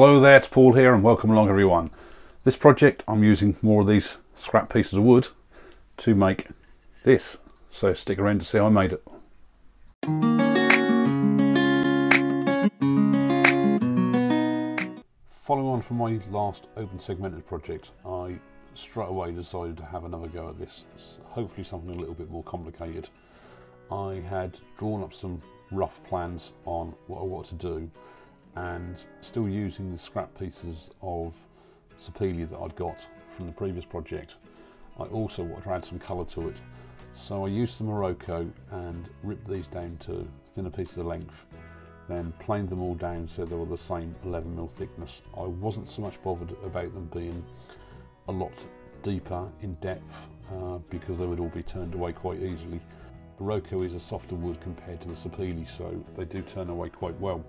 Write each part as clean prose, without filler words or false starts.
Hello there, it's Paul here and welcome along everyone. This project I'm using more of these scrap pieces of wood to make this, so stick around to see how I made it. Following on from my last open segmented project, I straight away decided to have another go at this, hopefully something a little bit more complicated. I had drawn up some rough plans on what I wanted to do, and still using the scrap pieces of sapele that I'd got from the previous project. I also wanted to add some colour to it, so I used some Iroko and ripped these down to thinner pieces of length, then planed them all down so they were the same 11mm thickness. I wasn't so much bothered about them being a lot deeper in depth because they would all be turned away quite easily. Iroko is a softer wood compared to the sapele, so they do turn away quite well.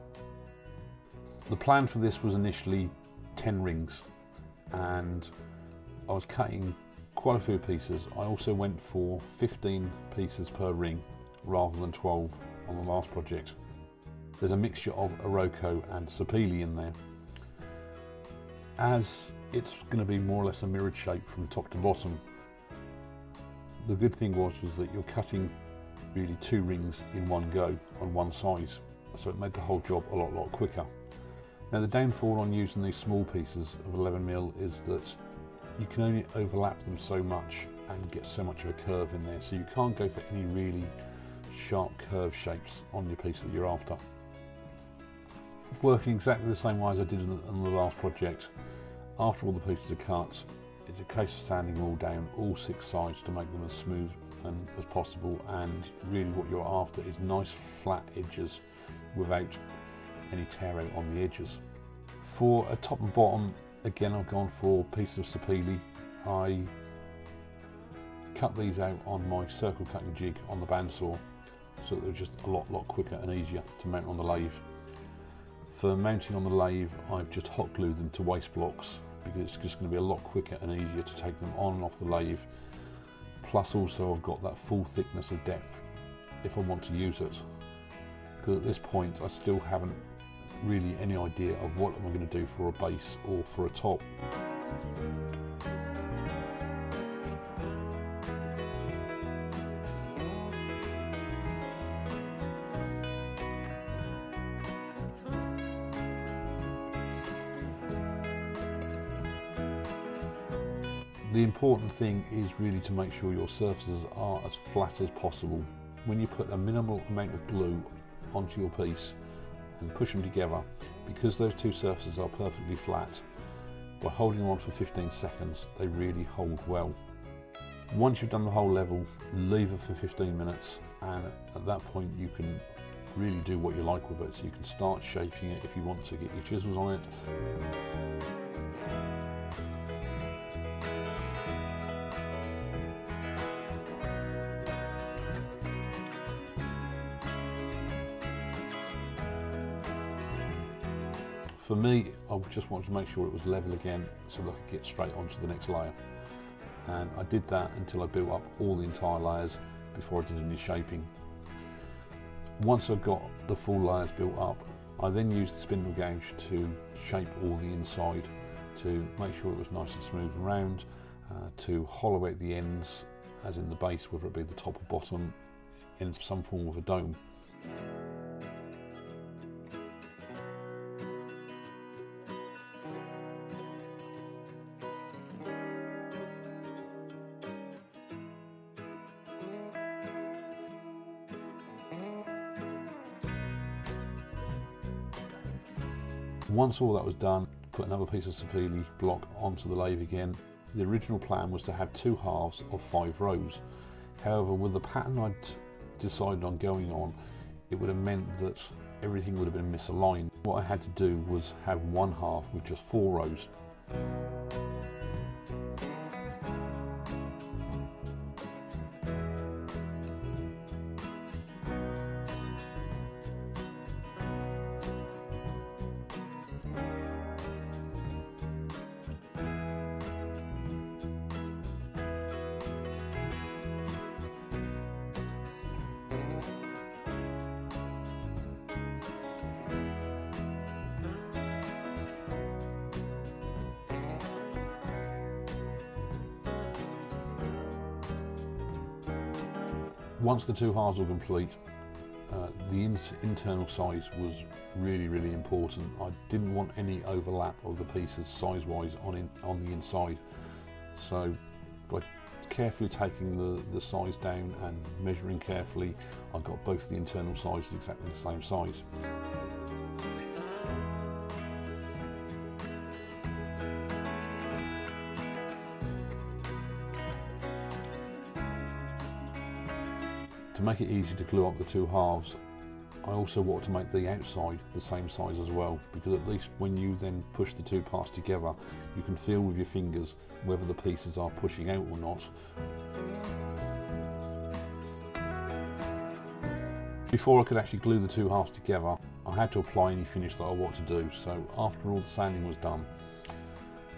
The plan for this was initially 10 rings, and I was cutting quite a few pieces. I also went for 15 pieces per ring rather than 12 on the last project. There's a mixture of Iroko and sapele in there. As it's going to be more or less a mirrored shape from top to bottom, the good thing was that you're cutting really 2 rings in one go on one side, so it made the whole job a lot quicker. Now the downfall on using these small pieces of 11mm is that you can only overlap them so much and get so much of a curve in there, so you can't go for any really sharp curve shapes on your piece that you're after. Working exactly the same way as I did on the last project, after all the pieces are cut, it's a case of sanding them all down, all 6 sides, to make them as smooth as possible, and really what you're after is nice flat edges without any tear out on the edges. For a top and bottom, again I've gone for pieces of sapele. I cut these out on my circle cutting jig on the bandsaw, so that they're just a lot quicker and easier to mount on the lathe. For mounting on the lathe, I've just hot glued them to waste blocks because it's just going to be a lot quicker and easier to take them on and off the lathe. Plus also I've got that full thickness of depth if I want to use it, because at this point I still haven't really any idea of what am I going to do for a base or for a top. The important thing is really to make sure your surfaces are as flat as possible. When you put a minimal amount of glue onto your piece and push them together, because those 2 surfaces are perfectly flat, by holding them on for 15 seconds they really hold well. Once you've done the whole level, leave it for 15 minutes, and at that point you can really do what you like with it. So you can start shaping it if you want to, get your chisels on it. For me, I just wanted to make sure it was level again so that I could get straight onto the next layer. And I did that until I built up all the entire layers before I did any shaping. Once I got the full layers built up, I then used the spindle gouge to shape all the inside to make sure it was nice and smooth and round, to hollow out the ends, as in the base, whether it be the top or bottom, in some form of a dome. Once all that was done, put another piece of sapele block onto the lathe again. The original plan was to have 2 halves of 5 rows. However, with the pattern I'd decided on going on, it would have meant that everything would have been misaligned. What I had to do was have 1 half with just 4 rows. Once the two halves were complete, the internal size was really important. I didn't want any overlap of the pieces size-wise on the inside, so by carefully taking the size down and measuring carefully, I got both the internal sizes exactly the same size. To make it easy to glue up the two halves, I also wanted to make the outside the same size as well, because at least when you then push the two parts together, you can feel with your fingers whether the pieces are pushing out or not. Before I could actually glue the two halves together, I had to apply any finish that I wanted to do. So after all the sanding was done,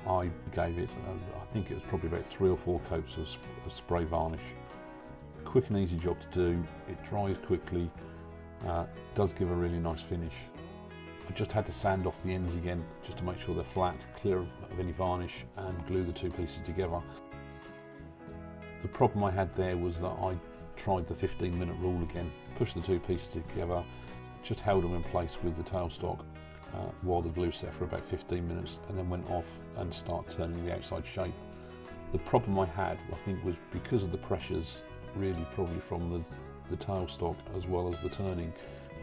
I gave it, I think it was probably about 3 or 4 coats of spray varnish. Quick and easy job to do, it dries quickly, does give a really nice finish. I just had to sand off the ends again just to make sure they're flat, clear of any varnish, and glue the two pieces together. The problem I had there was that I tried the 15-minute rule again, pushed the two pieces together, just held them in place with the tailstock while the glue set for about 15 minutes, and then went off and started turning the outside shape. The problem I had, I think, was because of the pressures, really probably from the tailstock as well as the turning,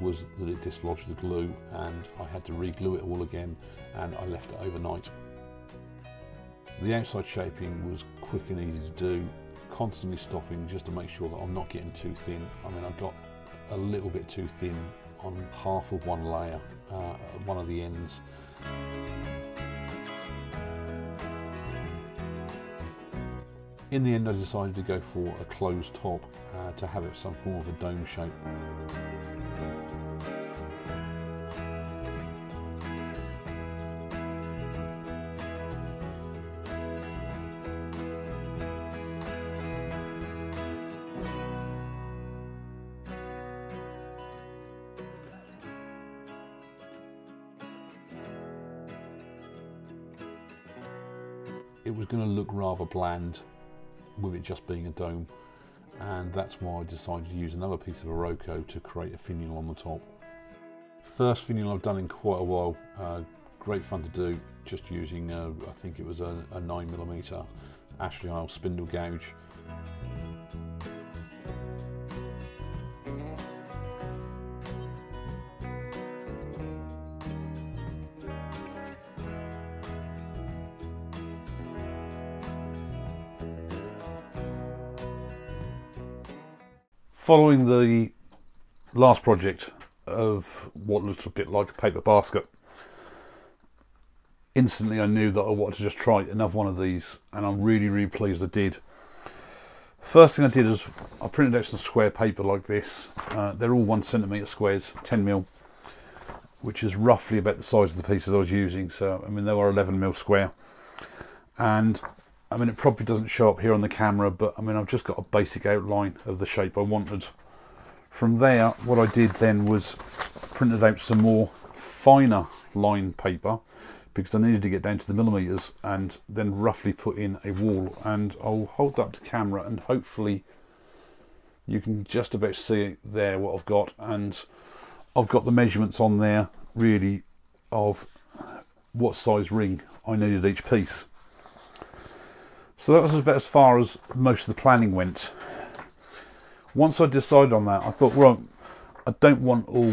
was that it dislodged the glue, and I had to re-glue it all again, and I left it overnight. The outside shaping was quick and easy to do, constantly stopping just to make sure that I'm not getting too thin. I mean, I got a little bit too thin on half of one layer, at one of the ends. In the end, I decided to go for a closed top to have it some form of a dome shape. It was going to look rather bland with it just being a dome, and that's why I decided to use another piece of Iroko to create a finial on the top. First finial I've done in quite a while, great fun to do, just using I think it was a 9mm Ashley Isle spindle gouge. Following the last project of what looked a bit like a paper basket, instantly I knew that I wanted to just try another one of these, and I'm really pleased I did. First thing I did is I printed out some square paper like this. They're all 1cm squares, 10mm, which is roughly about the size of the pieces I was using. So I mean, they were 11mm square, and I mean, it probably doesn't show up here on the camera, but I mean, I've just got a basic outline of the shape I wanted. From there, what I did then was printed out some more finer line paper, because I needed to get down to the millimeters, and then roughly put in a wall. And I'll hold that up to camera, and hopefully you can just about see it there, what I've got. And I've got the measurements on there, really, of what size ring I needed each piece. So that was about as far as most of the planning went. Once I decided on that, I thought, well, I don't want all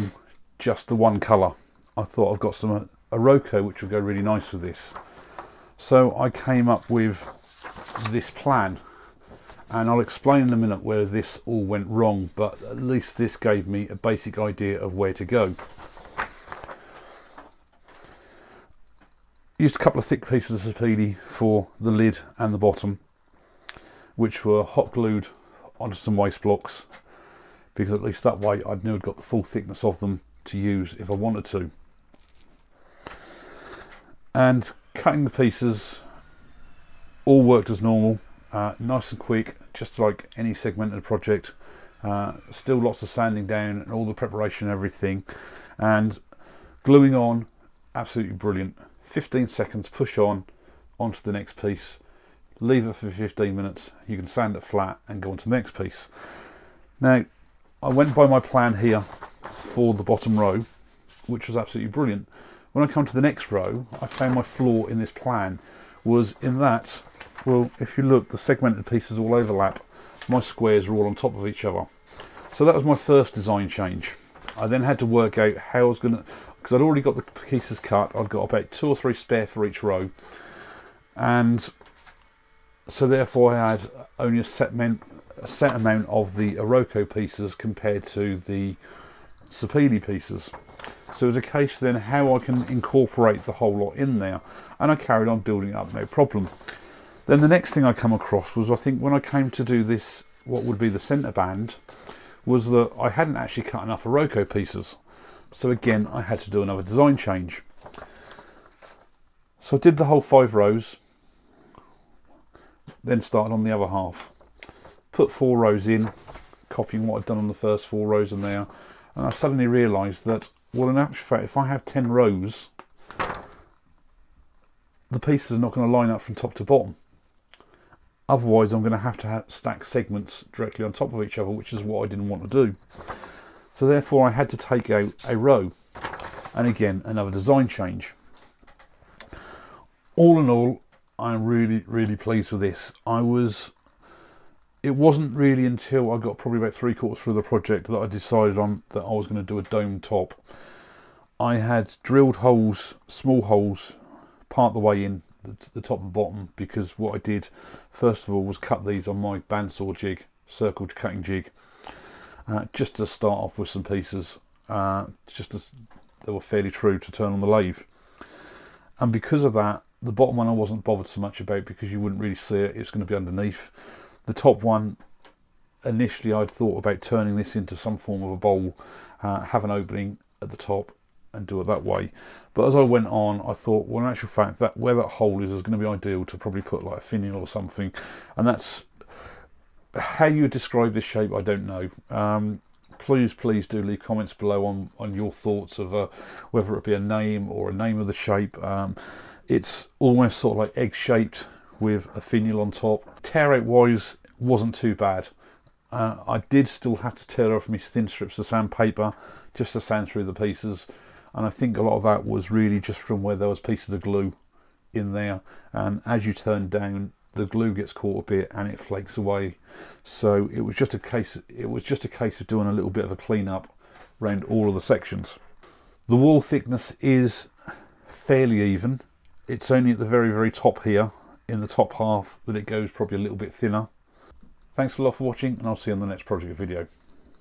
just the one colour. I thought I've got some Iroko which will go really nice with this. So I came up with this plan, and I'll explain in a minute where this all went wrong, but at least this gave me a basic idea of where to go. Used a couple of thick pieces of sapele for the lid and the bottom, which were hot glued onto some waste blocks, because at least that way I knew I'd got the full thickness of them to use if I wanted to. And cutting the pieces all worked as normal, nice and quick, just like any segmented project. Still lots of sanding down and all the preparation and everything, and gluing on, absolutely brilliant. 15 seconds, push on onto the next piece, leave it for 15 minutes, you can sand it flat and go on to the next piece. Now, I went by my plan here for the bottom row, which was absolutely brilliant. When I come to the next row, I found my flaw in this plan was in that, well, if you look, the segmented pieces all overlap. My squares are all on top of each other. So that was my first design change. I then had to work out how I was going to, because I'd already got the pieces cut, I'd got about 2 or 3 spare for each row. And so therefore I had only a set amount of the Iroko pieces compared to the Sapele pieces. So it was a case then how I can incorporate the whole lot in there, and I carried on building it up, no problem. Then the next thing I come across was, I think when I came to do this, what would be the centre band, was that I hadn't actually cut enough Iroko pieces. So again, I had to do another design change. So I did the whole 5 rows, then started on the other half. Put 4 rows in, copying what I'd done on the first 4 rows in there, and I suddenly realised that, well, in actual fact, if I have 10 rows, the pieces are not going to line up from top to bottom. Otherwise, I'm going to have stack segments directly on top of each other, which is what I didn't want to do. So therefore, I had to take out a row, and again, another design change. All in all, I'm really pleased with this. It wasn't really until I got probably about 3/4 through the project that I decided on that I was going to do a dome top. I had drilled holes, small holes, part the way in the top and bottom, because what I did first of all was cut these on my bandsaw jig, circle cutting jig, just to start off with some pieces, just as they were fairly true to turn on the lathe. And because of that, the bottom one I wasn't bothered so much about, because you wouldn't really see it, it's going to be underneath. The top one, initially I'd thought about turning this into some form of a bowl, have an opening at the top and do it that way. But as I went on, I thought, well, in actual fact, that where that hole is going to be ideal to probably put like a finial or something. And that's how you describe this shape, I don't know. Please do leave comments below on your thoughts of whether it be a name or a name of the shape. It's almost sort of like egg shaped with a finial on top. Tear out wise wasn't too bad. I did still have to tear off my thin strips of sandpaper just to sand through the pieces, and I think a lot of that was really just from where there was pieces of glue in there, and as you turn down, the glue gets caught a bit and it flakes away. So it was just a case of doing a little bit of a clean up around all of the sections. The wall thickness is fairly even. It's only at the very top here in the top half that it goes probably a little bit thinner. Thanks a lot for watching, and I'll see you on the next project video.